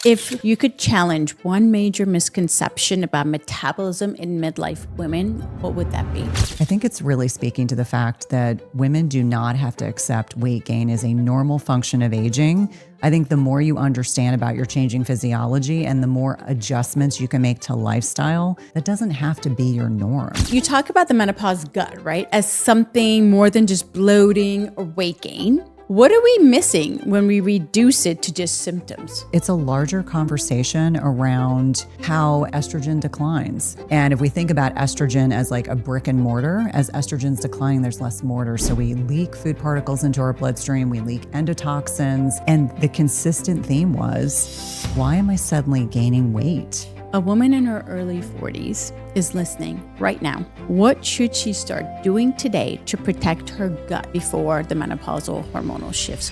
If you could challenge one major misconception about metabolism in midlife women, what would that be? I think it's really speaking to the fact that women do not have to accept weight gain as a normal function of aging. I think the more you understand about your changing physiology and the more adjustments you can make to lifestyle, that doesn't have to be your norm. You talk about the menopause gut, right, as something more than just bloating or weight gain. What are we missing when we reduce it to just symptoms? It's a larger conversation around how estrogen declines. And if we think about estrogen as like a brick and mortar, as estrogen's declining, there's less mortar. So we leak food particles into our bloodstream, we leak endotoxins. And the consistent theme was, why am I suddenly gaining weight? A woman in her early 40s is listening right now. What should she start doing today to protect her gut before the menopausal hormonal shifts?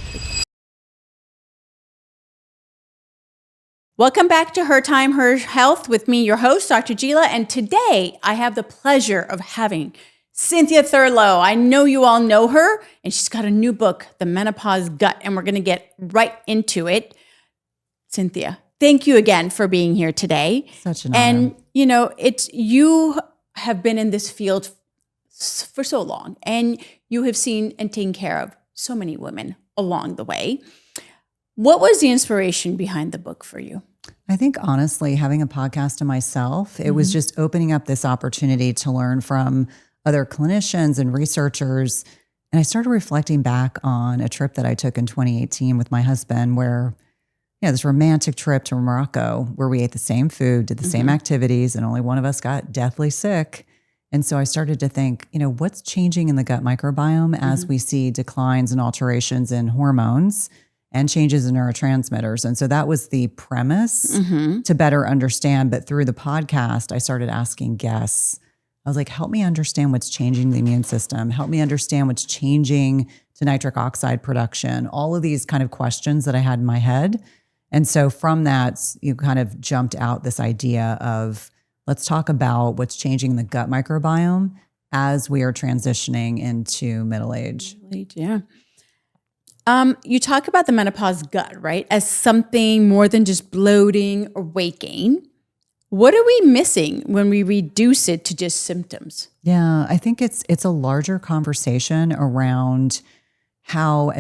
Welcome back to Her Time, Her Health with me, your host, Dr. Jila. And today I have the pleasure of having Cynthia Thurlow. I know you all know her, and she's got a new book, The Menopause Gut, and we're going to get right into it. Cynthia, thank you again for being here today. Such an honor. And, you have been in this field for so long, and you have seen and taken care of so many women along the way. What was the inspiration behind the book for you? I think honestly, having a podcast to myself, it was just opening up this opportunity to learn from other clinicians and researchers. And I started reflecting back on a trip that I took in 2018 with my husband where this romantic trip to Morocco where we ate the same food, did the same activities, and only one of us got deathly sick. And so I started to think, what's changing in the gut microbiome as we see declines and alterations in hormones and changes in neurotransmitters. And so that was the premise to better understand. But through the podcast, I started asking guests. I was like, help me understand what's changing the immune system. Help me understand what's changing to nitric oxide production. All of these kind of questions that I had in my head. And so from that, you kind of jumped out this idea of let's talk about what's changing the gut microbiome as we are transitioning into middle age. Yeah. You talk about the menopause gut, right, as something more than just bloating or weight gain. What are we missing when we reduce it to just symptoms? Yeah, I think it's a larger conversation around how,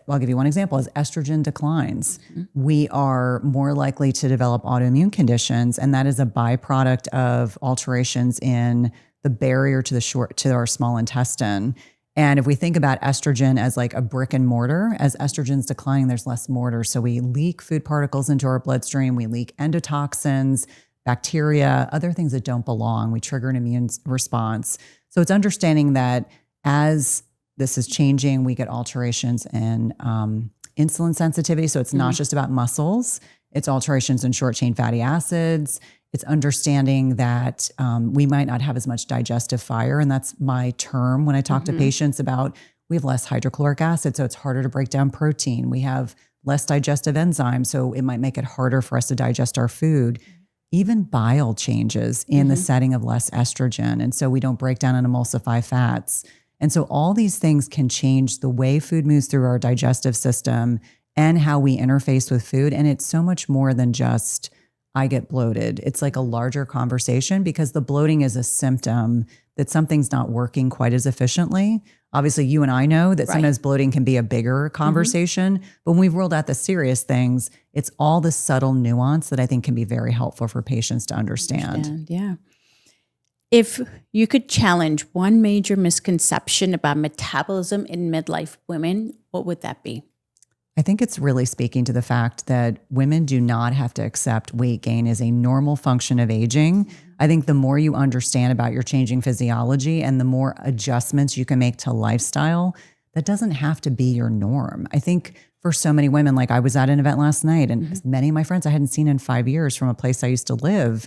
I'll give you one example, as estrogen declines, we are more likely to develop autoimmune conditions. And that is a byproduct of alterations in the barrier to our small intestine. And if we think about estrogen as like a brick and mortar, as estrogen's declining, there's less mortar. So we leak food particles into our bloodstream, we leak endotoxins, bacteria, other things that don't belong. We trigger an immune response. So it's understanding that as this is changing, we get alterations in insulin sensitivity. So it's not just about muscles, it's alterations in short chain fatty acids. It's understanding that we might not have as much digestive fire. And that's my term when I talk to patients about, we have less hydrochloric acid, so it's harder to break down protein. We have less digestive enzymes, so it might make it harder for us to digest our food. Even bile changes in the setting of less estrogen. And so we don't break down and emulsify fats. And so all these things can change the way food moves through our digestive system and how we interface with food. And it's so much more than just, I get bloated. It's like a larger conversation because the bloating is a symptom that something's not working quite as efficiently. Obviously, you and I know that sometimes bloating can be a bigger conversation, but when we've ruled out the serious things, it's all the subtle nuance that I think can be very helpful for patients to understand. Yeah. If you could challenge one major misconception about metabolism in midlife women, what would that be? I think it's really speaking to the fact that women do not have to accept weight gain as a normal function of aging. I think the more you understand about your changing physiology and the more adjustments you can make to lifestyle, that doesn't have to be your norm. I think for so many women, like I was at an event last night and many of my friends I hadn't seen in 5 years from a place I used to live.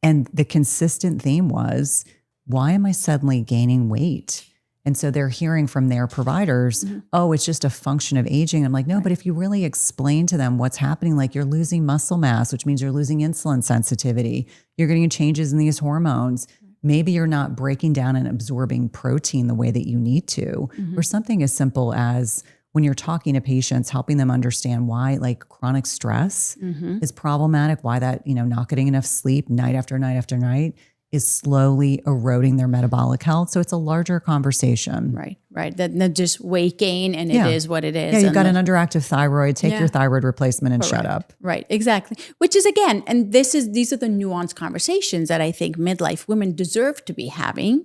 And the consistent theme was, why am I suddenly gaining weight? And so they're hearing from their providers, oh, it's just a function of aging. I'm like, no, but if you really explain to them what's happening, like you're losing muscle mass, which means you're losing insulin sensitivity, you're getting changes in these hormones. Maybe you're not breaking down and absorbing protein the way that you need to, or something as simple as, when you're talking to patients, helping them understand why like chronic stress is problematic, why that, not getting enough sleep night after night after night is slowly eroding their metabolic health. So it's a larger conversation. Right. Not just weight gain and it is what it is. Yeah, you've got an underactive thyroid, take your thyroid replacement and shut up. Right, exactly. Which is again, and these are the nuanced conversations that I think midlife women deserve to be having,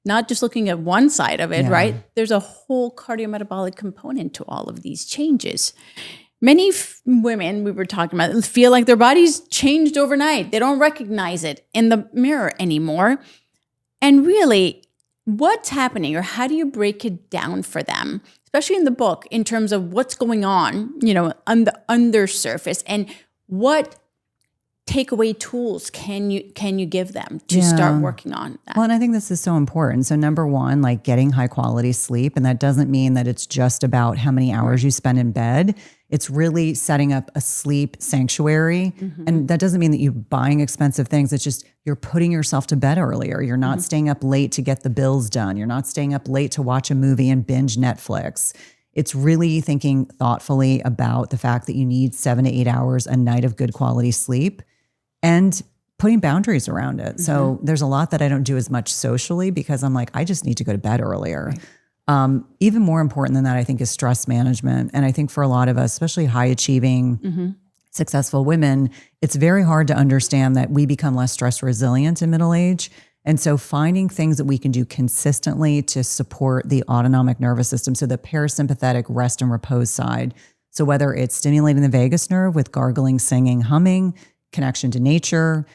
not just looking at one side of it, right? There's a whole cardiometabolic component to all of these changes. Many women we were talking about feel like their bodies changed overnight. They don't recognize it in the mirror anymore. And really, what's happening, or how do you break it down for them, especially in the book, in terms of what's going on, on the undersurface, and what takeaway tools can you give them to start working on that? Well, and I think this is so important. So number one, like getting high quality sleep. And that doesn't mean that it's just about how many hours you spend in bed. It's really setting up a sleep sanctuary. And that doesn't mean that you're buying expensive things. It's just you're putting yourself to bed earlier. You're not staying up late to get the bills done. You're not staying up late to watch a movie and binge Netflix. It's really thinking thoughtfully about the fact that you need 7 to 8 hours a night of good quality sleep and putting boundaries around it. So there's a lot that I don't do as much socially because I'm like, I just need to go to bed earlier. Even more important than that, I think, is stress management. And I think for a lot of us, especially high achieving, successful women, it's very hard to understand that we become less stress resilient in middle age. And so finding things that we can do consistently to support the autonomic nervous system, so the parasympathetic rest and repose side. So whether it's stimulating the vagus nerve with gargling, singing, humming, connection to nature,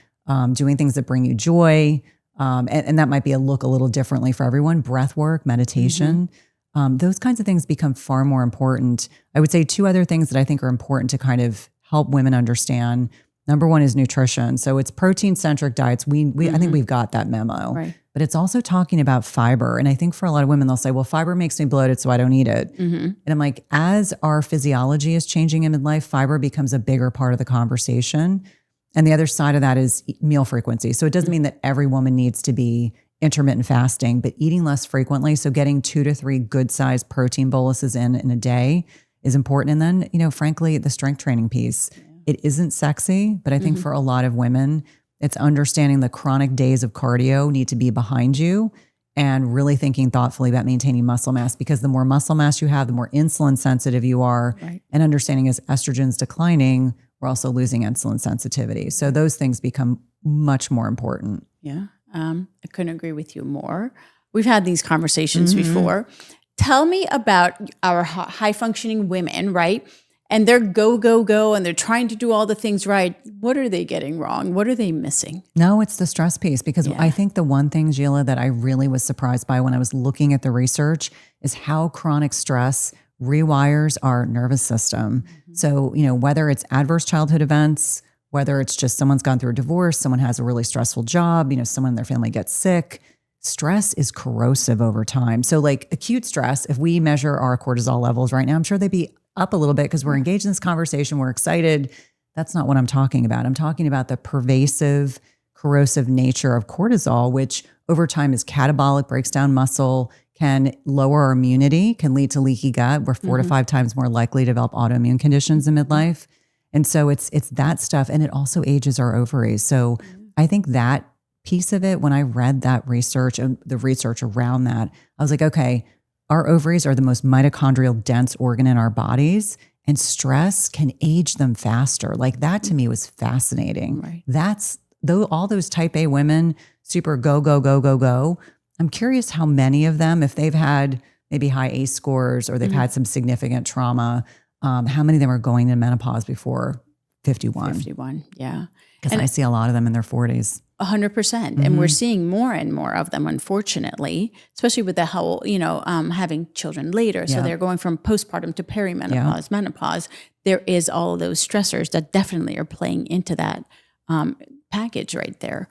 doing things that bring you joy, and that might be a little differently for everyone, breath work, meditation, those kinds of things become far more important. I would say two other things that I think are important to kind of help women understand. Number one is nutrition. So it's protein-centric diets. I think we've got that memo. Right. But it's also talking about fiber. And I think for a lot of women, they'll say, well, fiber makes me bloated, so I don't eat it. And I'm like, as our physiology is changing in midlife, fiber becomes a bigger part of the conversation. And the other side of that is meal frequency. So it doesn't mean that every woman needs to be intermittent fasting, but eating less frequently. So getting 2 to 3 good-sized protein boluses in a day is important. And then, frankly, the strength training piece. It isn't sexy, but I think for a lot of women, it's understanding the chronic days of cardio need to be behind you and really thinking thoughtfully about maintaining muscle mass, because the more muscle mass you have, the more insulin sensitive you are. And understanding as estrogen's declining, we're also losing insulin sensitivity. So those things become much more important. Yeah, I couldn't agree with you more. We've had these conversations before. Tell me about our high functioning women, right? And they're go, and they're trying to do all the things right. What are they getting wrong? What are they missing? No, it's the stress piece, because I think the one thing, Jila, that I really was surprised by when I was looking at the research is how chronic stress rewires our nervous system. So, whether it's adverse childhood events, whether it's just someone's gone through a divorce, someone has a really stressful job, someone in their family gets sick, stress is corrosive over time. So like acute stress, if we measure our cortisol levels right now, I'm sure they'd be up a little bit because we're engaged in this conversation, we're excited. That's not what I'm talking about. I'm talking about the pervasive, corrosive nature of cortisol, which over time is catabolic, breaks down muscle, can lower our immunity, can lead to leaky gut. We're 4 to 5 times more likely to develop autoimmune conditions in midlife. And so it's that stuff. And it also ages our ovaries. So I think that piece of it, when I read that research and the research around that, I was like, okay, our ovaries are the most mitochondrial dense organ in our bodies, and stress can age them faster. Like that to me was fascinating. Right. That's all those type A women, super go. I'm curious how many of them, if they've had maybe high ACE scores or they've had some significant trauma, how many of them are going into menopause before 51? 51, yeah. Because I see a lot of them in their 40s. 100%. And we're seeing more and more of them, unfortunately, especially with the whole, having children later. So they're going from postpartum to perimenopause, menopause. There is all of those stressors that definitely are playing into that package right there.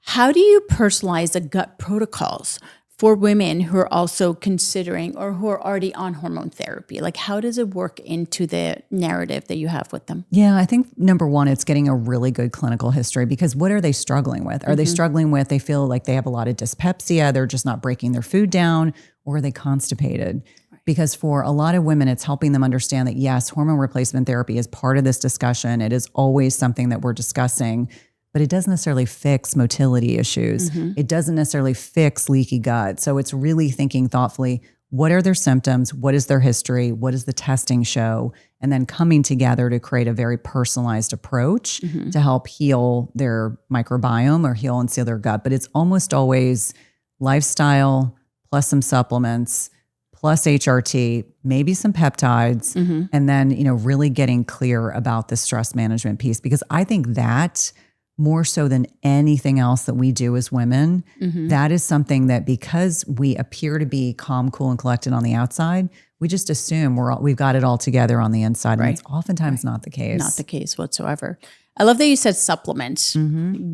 How do you personalize the gut protocols for women who are also considering or who are already on hormone therapy? Like, how does it work into the narrative that you have with them? Yeah, I think number one, it's getting a really good clinical history, because what are they struggling with? Are they struggling with, they feel like they have a lot of dyspepsia, they're just not breaking their food down, or are they constipated? Right. Because for a lot of women, it's helping them understand that, yes, hormone replacement therapy is part of this discussion. It is always something that we're discussing, but it doesn't necessarily fix motility issues. It doesn't necessarily fix leaky gut. So it's really thinking thoughtfully, what are their symptoms? What is their history? What does the testing show? And then coming together to create a very personalized approach to help heal their microbiome or heal and seal their gut. But it's almost always lifestyle plus some supplements plus HRT, maybe some peptides, and then, really getting clear about the stress management piece, because I think that more so than anything else that we do as women, that is something that, because we appear to be calm, cool, and collected on the outside, we just assume we've got it all together on the inside. Right. And it's oftentimes not the case. Not the case whatsoever. I love that you said supplements.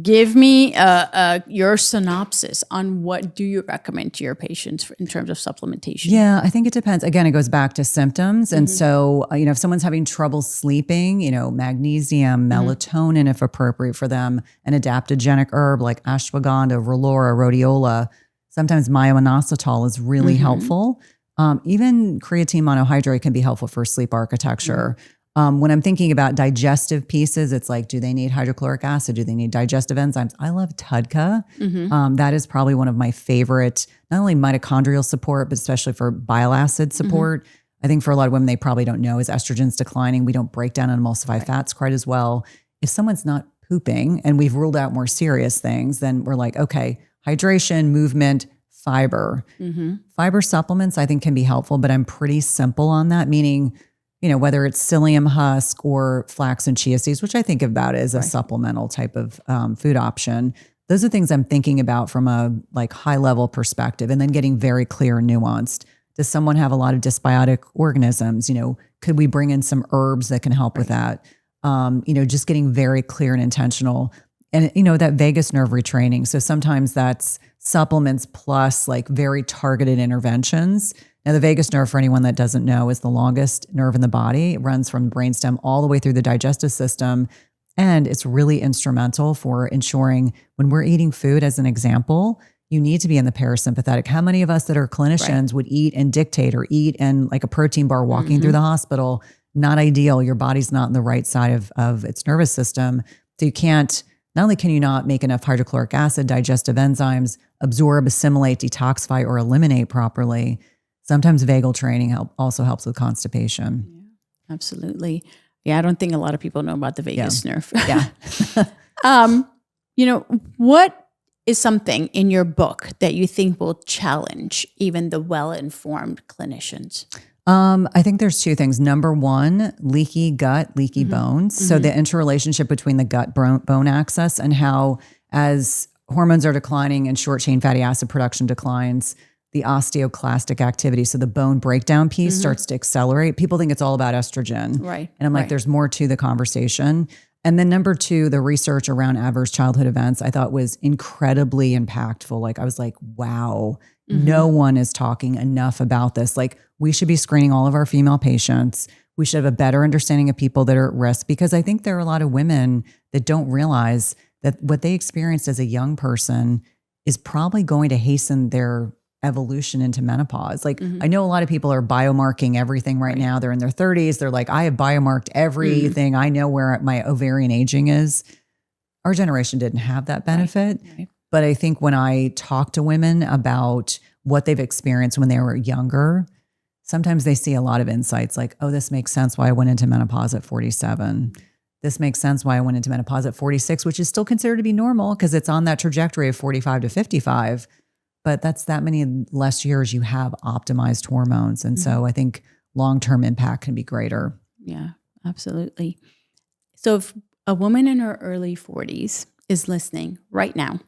Give me your synopsis on what do you recommend to your patients in terms of supplementation? Yeah, I think it depends. Again, it goes back to symptoms. And so, if someone's having trouble sleeping, magnesium, melatonin, if appropriate for them, an adaptogenic herb like ashwagandha, relora, rhodiola, sometimes myo-inositol is really helpful. Even creatine monohydrate can be helpful for sleep architecture. When I'm thinking about digestive pieces, it's like, do they need hydrochloric acid? Do they need digestive enzymes? I love TUDCA. That is probably one of my favorite, not only mitochondrial support, but especially for bile acid support. I think for a lot of women, they probably don't know as estrogen's declining, we don't break down and emulsify fats quite as well. If someone's not pooping and we've ruled out more serious things, then we're like, okay, hydration, movement, fiber. Fiber supplements I think can be helpful, but I'm pretty simple on that, meaning, whether it's psyllium husk or flax and chia seeds, which I think about as a supplemental type of food option. Those are things I'm thinking about from a high level perspective, and then getting very clear and nuanced. Does someone have a lot of dysbiotic organisms? Could we bring in some herbs that can help with that? Just getting very clear and intentional. And, that vagus nerve retraining. So sometimes that's supplements plus very targeted interventions. Now, the vagus nerve, for anyone that doesn't know, is the longest nerve in the body. It runs from the brainstem all the way through the digestive system. And it's really instrumental for ensuring when we're eating food, as an example, you need to be in the parasympathetic. How many of us that are clinicians would eat and dictate or eat in a protein bar walking through the hospital? Not ideal. Your body's not in the right side of its nervous system. So you can't, not only can you not make enough hydrochloric acid, digestive enzymes, absorb, assimilate, detoxify, or eliminate properly, sometimes vagal training also helps with constipation. Yeah, absolutely. Yeah, I don't think a lot of people know about the vagus nerve. What is something in your book that you think will challenge even the well-informed clinicians? I think there's two things. Number one, leaky gut, leaky bones. So the interrelationship between the gut bone axis and how, as hormones are declining and short chain fatty acid production declines, the osteoclastic activity, so the bone breakdown piece starts to accelerate. People think it's all about estrogen. Right. And I'm like, there's more to the conversation. And then number two, the research around adverse childhood events, I thought was incredibly impactful. I was like, wow, no one is talking enough about this. We should be screening all of our female patients. We should have a better understanding of people that are at risk, because I think there are a lot of women that don't realize that what they experienced as a young person is probably going to hasten their evolution into menopause. I know a lot of people are biomarking everything right now. They're in their 30s. They're like, I have biomarked everything. I know where my ovarian aging is. Our generation didn't have that benefit. Right. But I think when I talk to women about what they've experienced when they were younger, sometimes they see a lot of insights like, oh, this makes sense why I went into menopause at 47. This makes sense why I went into menopause at 46, which is still considered to be normal because it's on that trajectory of 45 to 55. But that's that many less years you have optimized hormones. And so I think long-term impact can be greater. Yeah, absolutely. So if a woman in her early 40s is listening right now,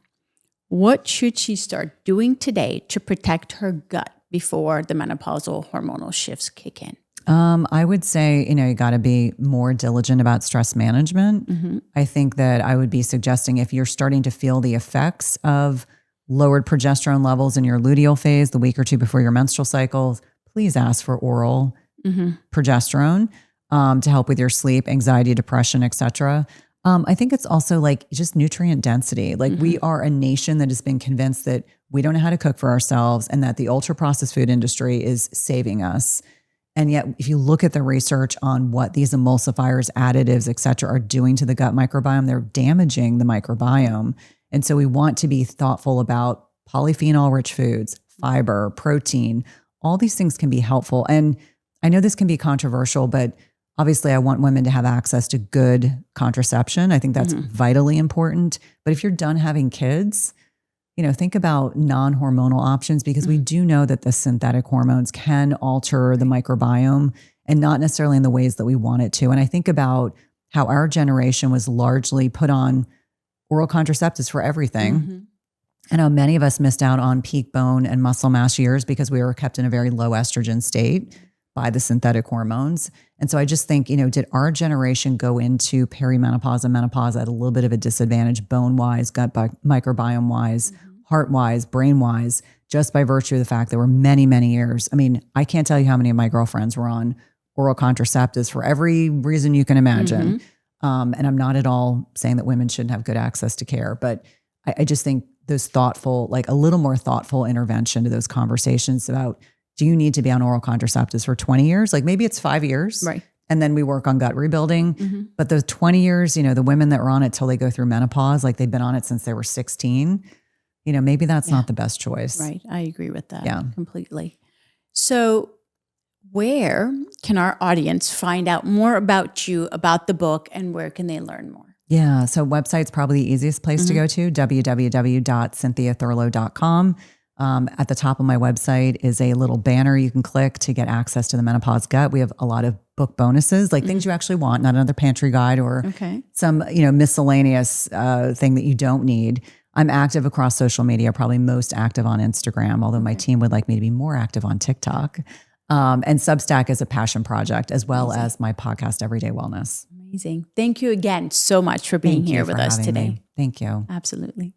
what should she start doing today to protect her gut before the menopausal hormonal shifts kick in? I would say, you got to be more diligent about stress management. I think that I would be suggesting, if you're starting to feel the effects of lowered progesterone levels in your luteal phase, the week or two before your menstrual cycles, please ask for oral progesterone to help with your sleep, anxiety, depression, etc. I think it's also like just nutrient density. Like we are a nation that has been convinced that we don't know how to cook for ourselves and that the ultra processed food industry is saving us. And yet, if you look at the research on what these emulsifiers, additives, et cetera, are doing to the gut microbiome, they're damaging the microbiome. And so we want to be thoughtful about polyphenol rich foods, fiber, protein. All these things can be helpful. And I know this can be controversial, but obviously I want women to have access to good contraception. I think that's vitally important. But if you're done having kids, think about non-hormonal options, because we do know that the synthetic hormones can alter the microbiome and not necessarily in the ways that we want it to. And I think about how our generation was largely put on oral contraceptives for everything. And how many of us missed out on peak bone and muscle mass years because we were kept in a very low estrogen state by the synthetic hormones. And so I just think, did our generation go into perimenopause and menopause at a little bit of a disadvantage, bone-wise, gut microbiome-wise, heart-wise, brain-wise, just by virtue of the fact there were many, many years. I mean, I can't tell you how many of my girlfriends were on oral contraceptives for every reason you can imagine. And I'm not at all saying that women shouldn't have good access to care, but I just think those thoughtful, like a little more thoughtful intervention to those conversations about, do you need to be on oral contraceptives for 20 years? Like maybe it's 5 years. Right. And then we work on gut rebuilding. But those 20 years, the women that were on it till they go through menopause, like they've been on it since they were 16, maybe that's not the best choice. Right. I agree with that completely. So where can our audience find out more about you, about the book, and where can they learn more? Yeah. So website's probably the easiest place to go to, www.cynthiathurlow.com. At the top of my website is a little banner you can click to get access to the Menopause Gut. We have a lot of book bonuses, like things you actually want, not another pantry guide or some, miscellaneous thing that you don't need. I'm active across social media, probably most active on Instagram, although my team would like me to be more active on TikTok. And Substack is a passion project, as well as my podcast, Everyday Wellness. Amazing. Thank you again so much for being here with us today. Thank you. Absolutely.